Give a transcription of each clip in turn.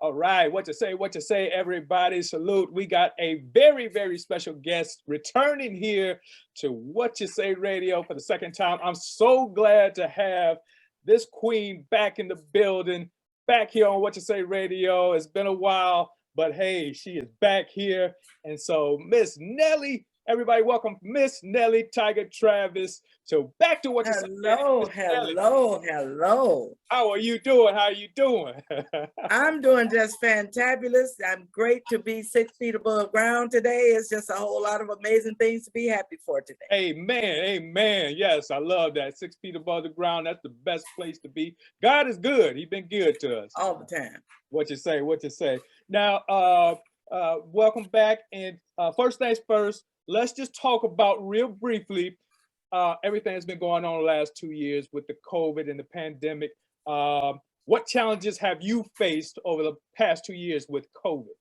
All right, what you say, everybody. Salute. We got a very, very special guest returning here to What You Say Radio for the second time. I'm so glad to have this queen back in the building, back here on What You Say Radio. It's been a while, but hey, she is back here. And so, Miss Nellie, everybody, welcome Miss Nellie Tiger Travis. So back to What You Say. Hello, hello, hello. How are you doing? How are you doing? I'm doing just fantabulous. I'm great to be 6 feet above ground today. It's just a whole lot of amazing things to be happy for today. Amen, amen. Yes, I love that. 6 feet above the ground, that's the best place to be. God is good. He's been good to us. All the time. What you say, what you say. Now, welcome back. And first things first, let's just talk about real briefly everything that's been going on the last 2 years with the COVID and the pandemic. What challenges have you faced over the past 2 years with COVID?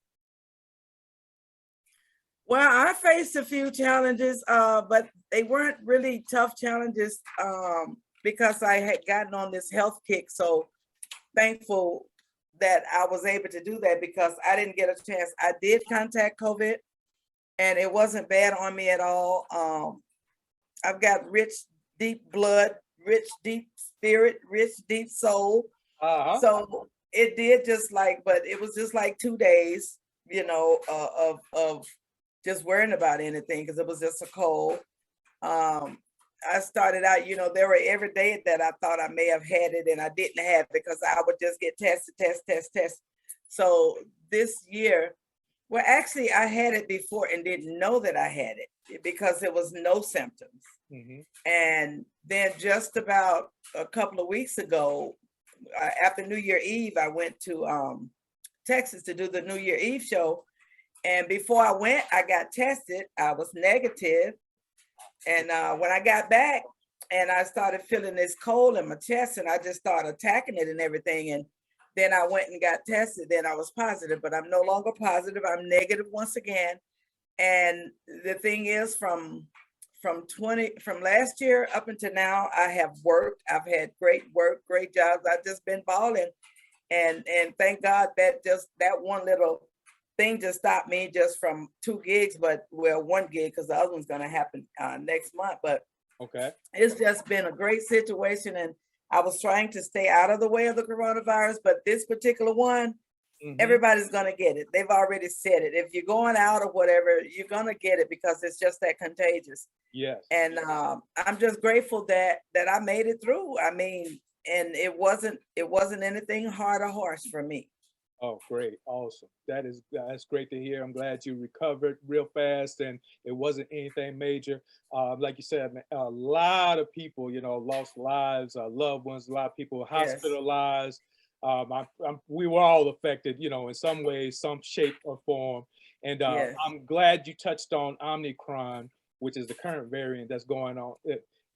Well, I faced a few challenges, but they weren't really tough challenges because I had gotten on this health kick. So thankful that I was able to do that because I didn't get a chance. I did contact COVID and it wasn't bad on me at all. I've got rich, deep blood, rich, deep spirit, rich, deep soul. So it did but it was just like 2 days, of just worrying about anything because it was just a cold. I started out, there were every day that I thought I may have had it and I didn't have it because I would just get test. So this year, well, actually, I had it before and didn't know that I had it because there was no symptoms. Mm-hmm. And then just about a couple of weeks ago, after New Year Eve, I went to Texas to do the New Year Eve show. And before I went, I got tested. I was negative. And when I got back and I started feeling this cold in my chest and I just started attacking it and everything. And then I went and got tested. Then I was positive, but I'm no longer positive. I'm negative once again. And the thing is from last year up until now, I have worked. I've had great work, great jobs. I've just been balling. And thank God that that one little thing just stopped me just from 2 gigs, but well, 1 gig because the other one's going to happen next month. But okay, it's just been a great situation. And I was trying to stay out of the way of the coronavirus, but this particular one, everybody's going to get it. They've already said it. If you're going out or whatever, you're going to get it because it's just that contagious. Yes. And I'm just grateful that I made it through. I mean, and it wasn't anything hard or harsh for me. Oh, great. Awesome. That's great to hear. I'm glad you recovered real fast and it wasn't anything major. Like you said, a lot of people, lost lives, loved ones, a lot of people hospitalized. Yes. We were all affected, in some way, some shape or form. And yes. I'm glad you touched on Omicron, which is the current variant that's going on.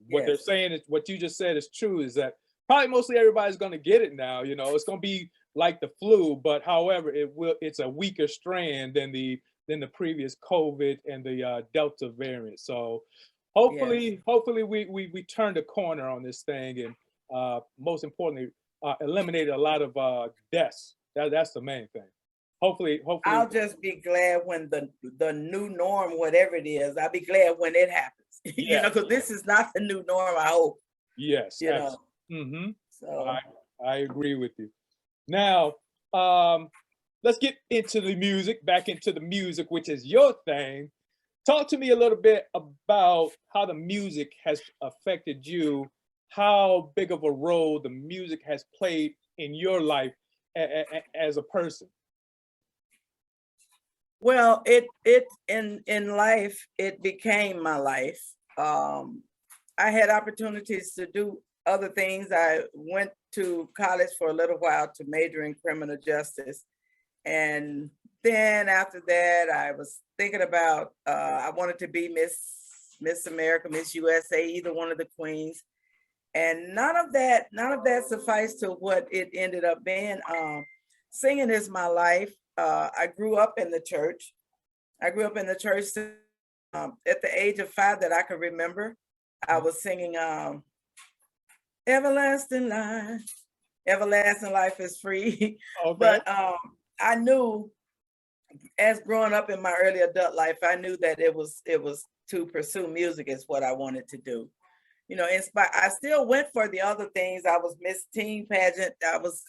What they're saying is, what you just said is true, is that probably mostly everybody's going to get it now. It's going to be like the flu, but however, it's a weaker strand than the previous COVID and the Delta variant. So hopefully we turned a corner on this thing and most importantly, eliminated a lot of deaths. That's the main thing. Hopefully. I'll just be glad when the new norm, whatever it is, I'll be glad when it happens. Yes. Because this is not the new norm, I hope. Yes. Mm-hmm. So I agree with you. Now, let's get into the music, back into the music, which is your thing. Talk to me a little bit about how the music has affected you, how big of a role the music has played in your life as a person. Well, it in life, it became my life. I had opportunities to do other things. I went to college for a little while to major in criminal justice. And then after that, I was thinking about, I wanted to be Miss America, Miss USA, either one of the queens. And none of that sufficed to what it ended up being. Singing is my life. I grew up in the church. At the age of 5 that I could remember. I was singing everlasting life is free. Okay. But I knew as growing up in my early adult life, I knew that it was to pursue music is what I wanted to do. You know, I still went for the other things. I was Miss Teen Pageant. I was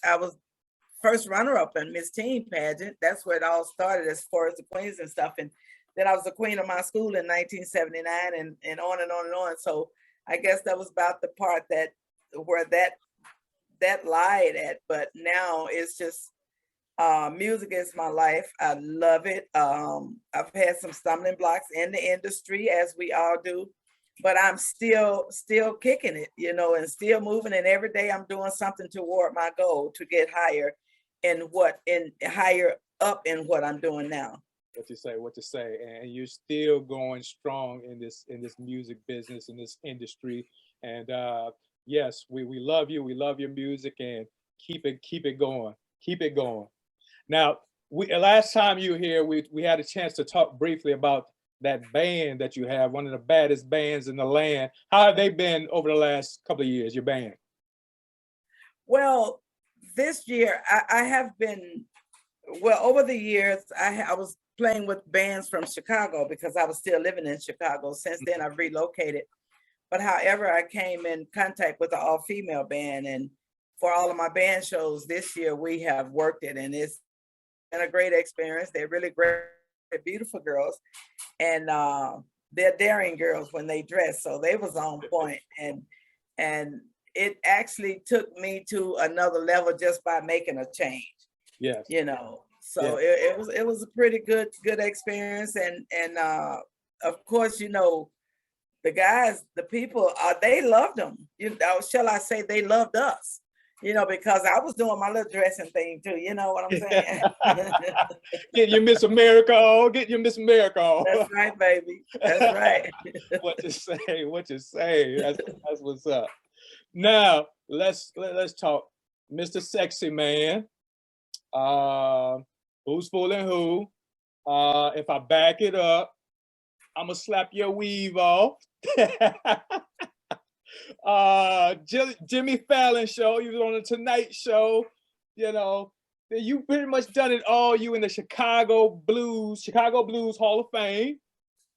first runner-up in Miss Teen Pageant. That's where it all started as far as the queens and stuff. And then I was the queen of my school in 1979 and on and on and on. So I guess that was about the part where that lied at. But now it's just music is my life. I love it. I've had some stumbling blocks in the industry, as we all do, but I'm still kicking it, you know, and still moving. And every day I'm doing something toward my goal to get higher higher up in what I'm doing now. What you say, and you're still going strong in this music business, in this industry. And yes, we love you. We love your music, and keep it going. Keep it going. Now, last time you were here, we had a chance to talk briefly about that band that you have, one of the baddest bands in the land. How have they been over the last couple of years, your band? Well, this year I have been, well, over the years, I was playing with bands from Chicago because I was still living in Chicago. Since then, I've relocated. But however, I came in contact with an all-female band, and for all of my band shows this year, we have worked it, and it's been a great experience. They're really great, beautiful girls, and they're daring girls when they dress, so they was on point. And it actually took me to another level just by making a change. Yes. You know, so yeah. it was a pretty good experience, and of course, you know, the guys, the people, they loved them. You know, shall I say, they loved us. You know, because I was doing my little dressing thing too. You know what I'm saying? Get your Miss America on. Get your Miss America on. That's right, baby. That's right. What you say? What you say? That's what's up. Now let's talk, Mr. Sexy Man. Who's fooling who? If I back it up, I'm gonna slap your weave off. Jimmy Fallon show, you was on the Tonight Show, you know, you pretty much done it all. You in the Chicago Blues Hall of Fame,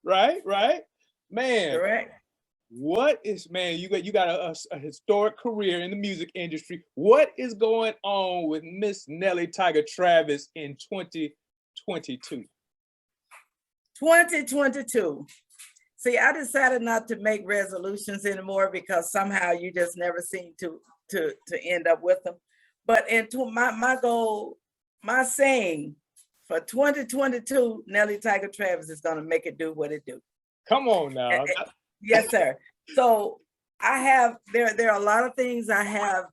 right? Man, correct. You got a historic career in the music industry. What is going on with Miss Nellie Tiger Travis in 2022? 2022. See, I decided not to make resolutions anymore because somehow you just never seem to end up with them. But into my goal, my saying for 2022, Nellie Tiger Travis is going to make it do what it do. Come on now. Yes, sir. So I have, there are a lot of things I have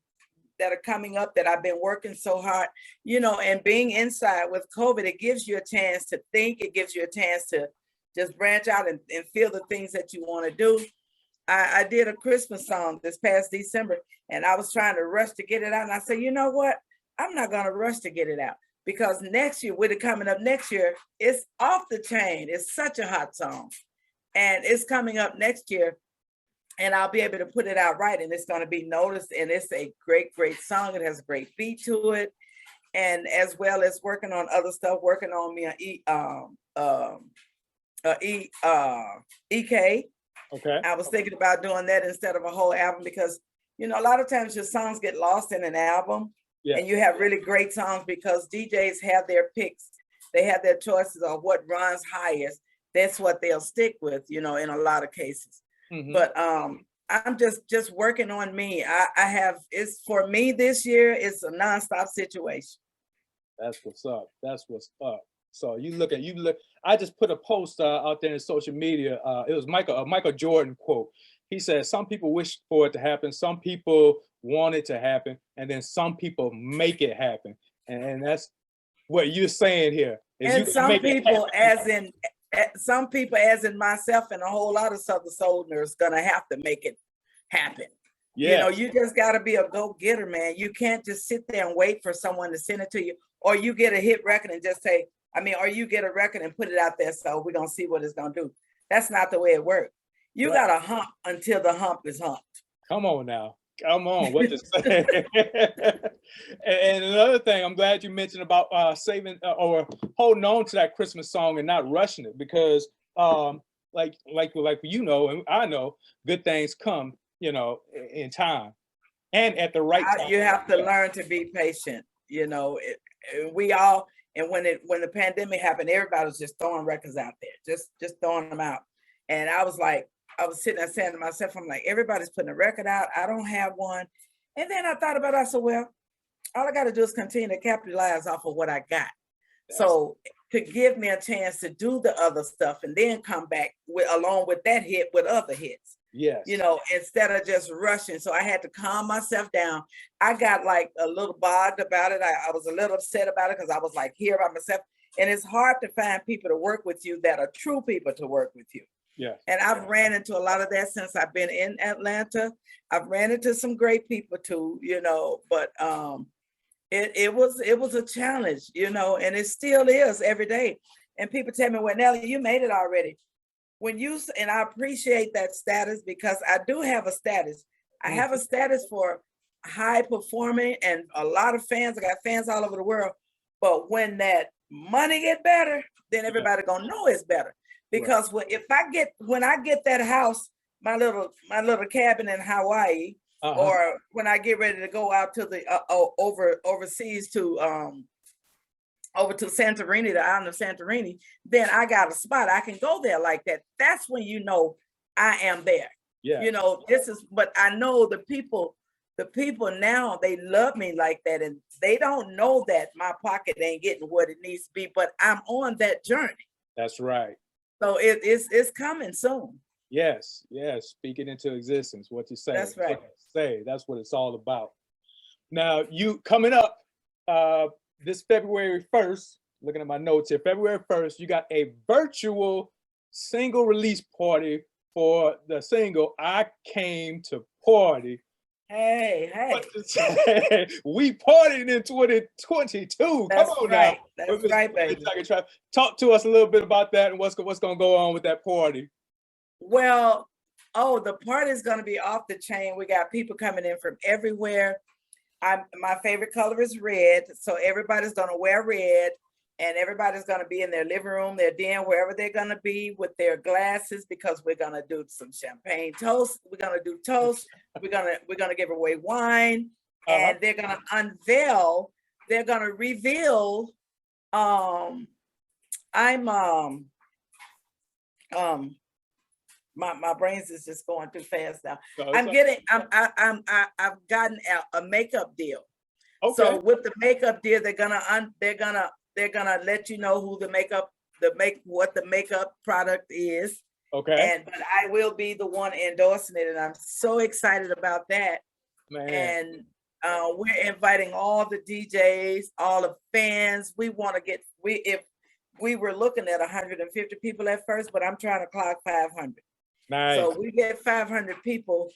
that are coming up that I've been working so hard, you know, and being inside with COVID, it gives you a chance to think. It gives you a chance to just branch out and feel the things that you want to do. I did a Christmas song this past December, and I was trying to rush to get it out. And I said, you know what? I'm not going to rush to get it out because next year, with it coming up next year, it's off the chain. It's such a hot song. And it's coming up next year, and I'll be able to put it out right, and it's going to be noticed. And it's a great song. It has a great beat to it. And as well as working on other stuff, working on me EK. Okay. I was thinking about doing that instead of a whole album because, you know, a lot of times your songs get lost in an album. Yeah. And you have really great songs because DJs have their picks. They have their choices of what runs highest. That's what they'll stick with, you know, in a lot of cases. Mm-hmm. But I'm just working on me. It's for me this year, it's a nonstop situation. That's what's up. So I just put a post out there in social media. It was Michael Jordan quote. He said, some people wish for it to happen. Some people want it to happen. And then some people make it happen. And that's what you're saying here. And some people, as in myself and a whole lot of Southern Soldiers, gonna have to make it happen. Yeah. You know, you just gotta be a go-getter, man. You can't just sit there and wait for someone to send it to you, or you get a hit record and just say, or you get a record and put it out there, so we're gonna see what it's gonna do. That's not the way it works. You gotta hump until the hump is humped. Come on now. Come on, what to say? And another thing, I'm glad you mentioned about saving or holding on to that Christmas song and not rushing it, because like you know, and I know, good things come, you know, in time and at the right time. You have to learn to be patient. You know, we all, and when the pandemic happened, everybody was just throwing records out there, just throwing them out. And I was sitting there saying to myself, I'm like, everybody's putting a record out. I don't have one. And then I thought about it. I said, well, all I got to do is continue to capitalize off of what I got. So to give me a chance to do the other stuff and then come back along with that hit with other hits. Yes. You know, instead of just rushing. So I had to calm myself down. I got like a little bogged about it. I was a little upset about it because I was like here by myself. And it's hard to find people to work with you that are true people to work with you. Yeah. And I've ran into a lot of that since I've been in Atlanta. I've ran into some great people too, you know, but it was a challenge, you know, and it still is every day. And people tell me, well, Nellie, you made it already. And I appreciate that status, because I do have a status. I have a status for high performing and a lot of fans. I got fans all over the world. But when that money get better, then everybody gonna know it's better. Because when I get that house, my little cabin in Hawaii, or when I get ready to go out to the overseas to over to Santorini, the island of Santorini, then I got a spot. I can go there like that. That's when you know I am there. Yeah. You know, but I know the people now, they love me like that, and they don't know that my pocket ain't getting what it needs to be, but I'm on that journey. That's right. So it's coming soon. Yes, speak it into existence. What you say. That's right. That's what it's all about. Now, you coming up this February 1st, looking at my notes here, February 1st, you got a virtual single release party for the single I Came to Party. Hey. We partied in 2022. That's Come on right. now. That's right, baby. Talk to us a little bit about that and what's going to go on with that party. Well, the party is going to be off the chain. We got people coming in from everywhere. My favorite color is red, so everybody's going to wear red, and everybody's going to be in their living room, their den, wherever they're going to be with their glasses, because we're going to do some champagne toast. We're going to do toast. We're going to give away wine, and they're going to unveil. They're going to reveal. My brains is just going too fast now. I've gotten a makeup deal. Okay. So with the makeup deal, they're gonna let you know who what the makeup product is. Okay. But I will be the one endorsing it, and I'm so excited about that. Man. And we're inviting all the DJs, all the fans. We want to get if we were looking at 150 people at first, but I'm trying to clock 500. Nice. So we get 500 people.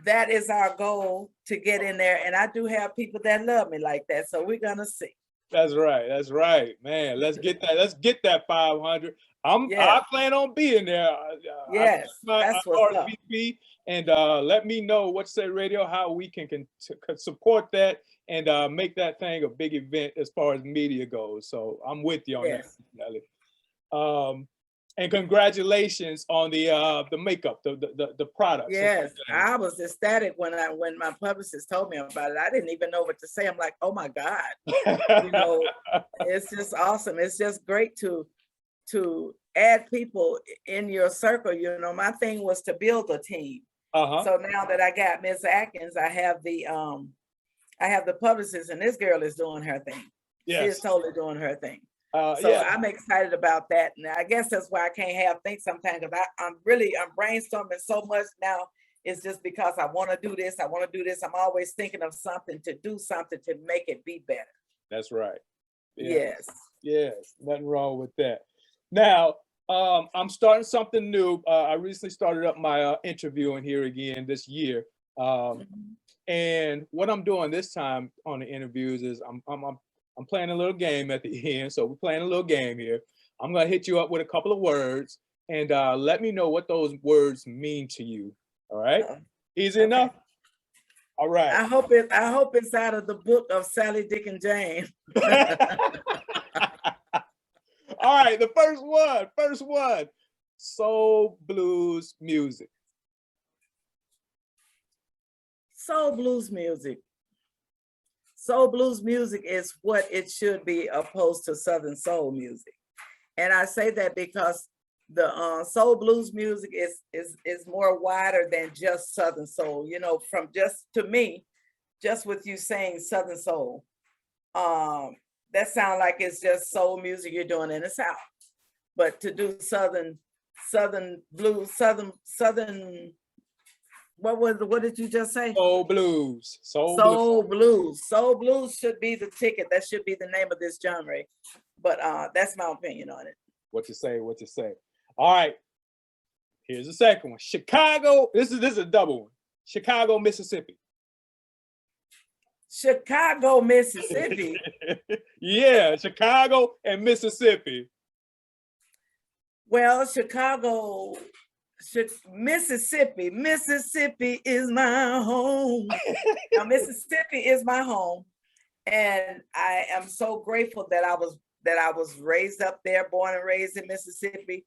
That is our goal, to get in there. And I do have people that love me like that. So we're gonna see. That's right, man. Let's get that 500. I plan on being there. Yes, that's what's up. And let me know What You Say Radio, how we can support that and make that thing a big event as far as media goes. So I'm with you on that, Nellie. And congratulations on the makeup, the product. Yes, I was ecstatic when my publicist told me about it. I didn't even know what to say. I'm like, oh my God, you know, it's just awesome. It's just great to add people in your circle. You know, my thing was to build a team. So now that I got Ms. Atkins, I have the publicist, and this girl is doing her thing. Yes. She is totally doing her thing. I'm excited about that. And I guess that's why I can't think sometimes, because I'm brainstorming so much now. It's just because I want to do this. I'm always thinking of something to do, something to make it be better. That's right. Yes. Nothing wrong with that. Now, I'm starting something new. I recently started up my interviewing here again this year. And what I'm doing this time on the interviews is I'm playing a little game at the end. So we're playing a little game here. I'm going to hit you up with a couple of words and let me know what those words mean to you. All right? Easy enough? All right. I hope it's out of the book of Sally, Dick, and Jane. All right, the first one. Soul blues music. Soul blues music. Soul blues music is what it should be opposed to Southern soul music. And I say that because the soul blues music is more wider than just Southern soul. You know, from just to me, just with you saying Southern soul, that sounds like it's just soul music you're doing in the South. But to do Southern blues, Southern, what did you just say? Soul blues. Soul blues. Soul blues should be the ticket. That should be the name of this genre. But that's my opinion on it. What you say? All right. Here's the second one. Chicago. This is a double one. Chicago, Mississippi. Chicago, Mississippi. Yeah, Chicago and Mississippi. Well, Mississippi is my home. Now, Mississippi is my home, and I am so grateful that I was raised up there, born and raised in Mississippi.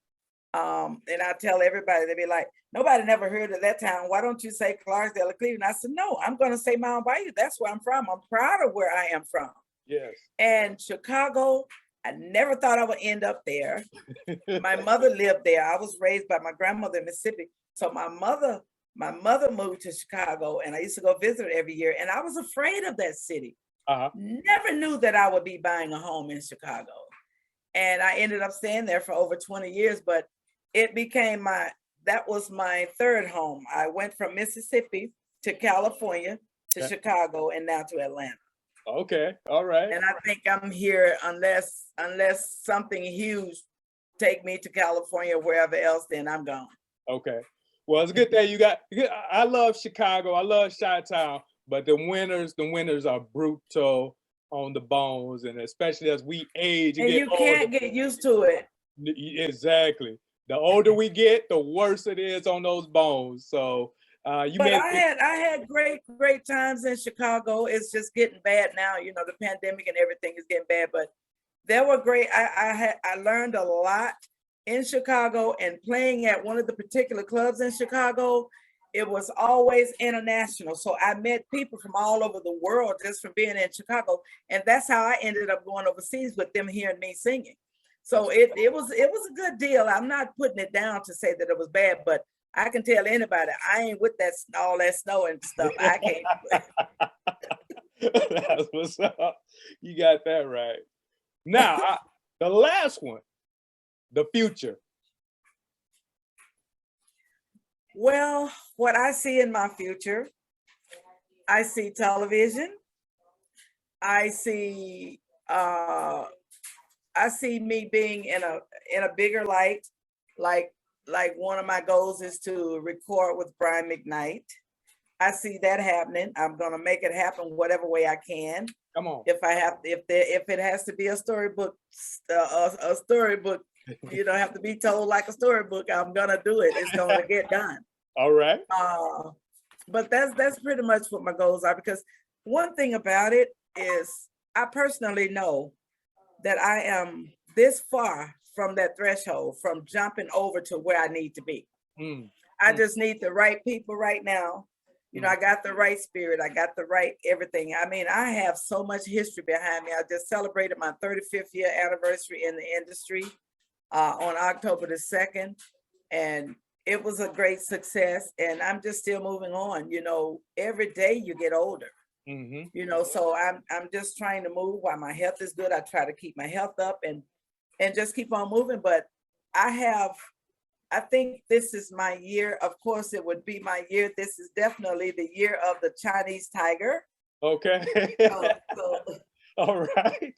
And I tell everybody, they be like, nobody never heard of that town. Why don't you say Clarksdale or Cleveland? I said, no, I'm going to say Mount Bayou. That's where I'm from. I'm proud of where I am from. Yes. And Chicago, I never thought I would end up there. My mother lived there. I was raised by my grandmother in Mississippi. So my mother moved to Chicago, and I used to go visit her every year. And I was afraid of that city. Never knew that I would be buying a home in Chicago. And I ended up staying there for over 20 years, but it became that was my third home. I went from Mississippi to California to Chicago and now to Atlanta. Okay, all right. And I think I'm here unless something huge take me to California or wherever else, then I'm gone. Okay. Well, it's good that you got, I love Chicago. I love Chi-Town, but the winters are brutal on the bones, and especially as we age and you can't get used to it. Exactly. The older we get, the worse it is on those bones. So I had great times in Chicago. It's just getting bad now. You know, the pandemic and everything is getting bad, but they were great. I learned a lot in Chicago, and playing at one of the particular clubs in Chicago, it was always international. So I met people from all over the world just from being in Chicago. And that's how I ended up going overseas with them hearing me singing. So it was a good deal. I'm not putting it down to say that it was bad, but I can tell anybody, I ain't with all that snow and stuff. I can't. That's what's up. You got that right. Now, the last one, the future. Well, what I see in my future, I see television. I see me being in a bigger light. Like one of my goals is to record with Brian McKnight. I see that happening. I'm gonna make it happen whatever way I can. Come on. If it has to be a storybook, you don't have to be told like a storybook. I'm gonna do it. It's gonna get done. All right. But that's pretty much what my goals are, because one thing about it is I personally know that I am this far from that threshold, from jumping over to where I need to be. I just need the right people right now. You know, I got the right spirit. I got the right everything. I mean, I have so much history behind me. I just celebrated my 35th year anniversary in the industry on October the 2nd. And it was a great success. And I'm just still moving on. You know, every day you get older. You know, so I'm just trying to move while my health is good. I try to keep my health up and just keep on moving. But I think this is my year. Of course, it would be my year. This is definitely the year of the Chinese tiger. Okay. All right.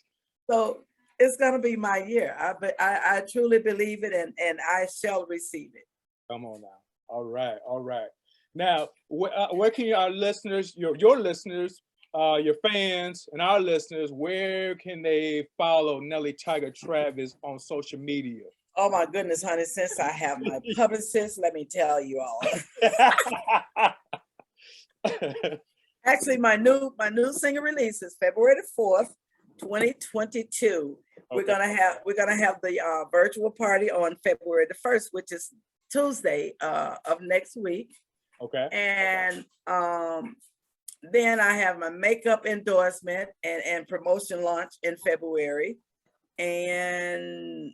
So it's going to be my year. I truly believe it, and I shall receive it. Come on now. All right. All right. Now, where can our listeners, your listeners, your fans and our listeners, where can they follow Nellie Tiger Travis on social media? Oh my goodness, honey, since I have my publicist, let me tell you all. Actually, my new single release is February the 4th, 2022. We're gonna have the virtual party on February the 1st, which is Tuesday of next week. Okay. And then I have my makeup endorsement and promotion launch in February. And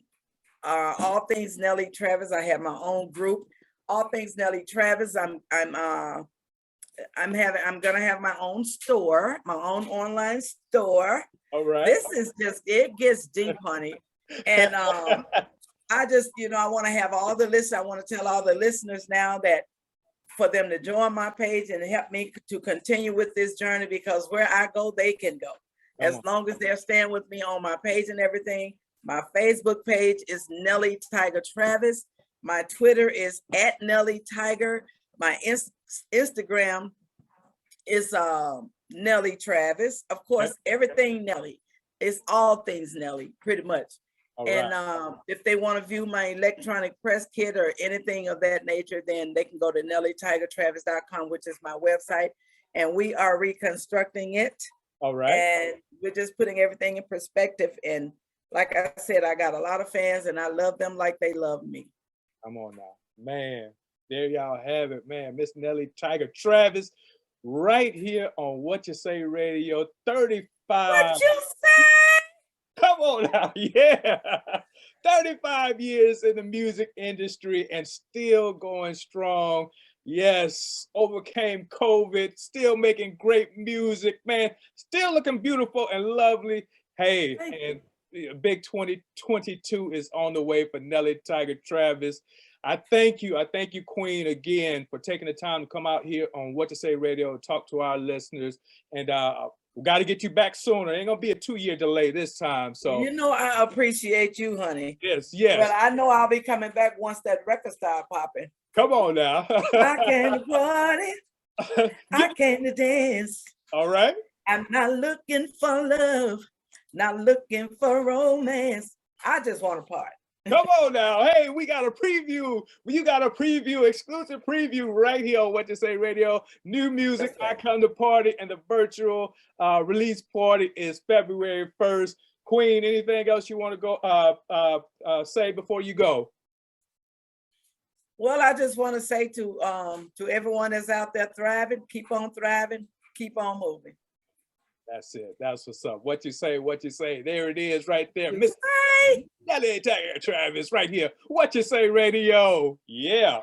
all things Nellie Travis. I have my own group. All things Nellie Travis. I'm gonna have my own store, my own online store. All right. This is just, it gets deep, honey. And I just, I want to have all the listeners. I want to tell all the listeners now that for them to join my page and help me to continue with this journey, because where I go, they can go. As long as they're staying with me on my page and everything. My Facebook page is Nellie Tiger Travis. My Twitter is @Nellie Tiger. My Instagram is Nellie Travis. Of course, everything Nellie. It's all things Nellie, pretty much. And if they want to view my electronic press kit or anything of that nature, then they can go to NellieTigerTravis.com, which is my website. And we are reconstructing it. All right. And we're just putting everything in perspective. And like I said, I got a lot of fans and I love them like they love me. Come on now, man. There y'all have it, man. Miss Nellie Tiger Travis, right here on What You Say Radio, 35. What you say? Come on now, yeah. 35 years in the music industry and still going strong. Yes, overcame COVID, still making great music, man. Still looking beautiful and lovely. Hey, and big 2022 is on the way for Nellie Tiger Travis. I thank you, Queen, again for taking the time to come out here on What to Say Radio and talk to our listeners. And we got to get you back sooner. Ain't gonna be a 2-year delay this time. So I appreciate you, honey. Yes. Well, I know I'll be coming back once that record start popping. Come on now. I came to party. I came to dance. All right. I'm not looking for love, not looking for romance. I just want to party. Come on now. Hey, we got a preview. You got a preview, exclusive preview right here on What to Say Radio. New music, I Come to Party, and the virtual release party is February 1st. Queen, anything else you want to go say before you go? Well, I just want to say to everyone that's out there thriving, keep on thriving, keep on moving. That's it. That's what's up. What you say, what you say. There it is right there. Miss Nellie Tiger Travis right here. What You Say Radio. Yeah.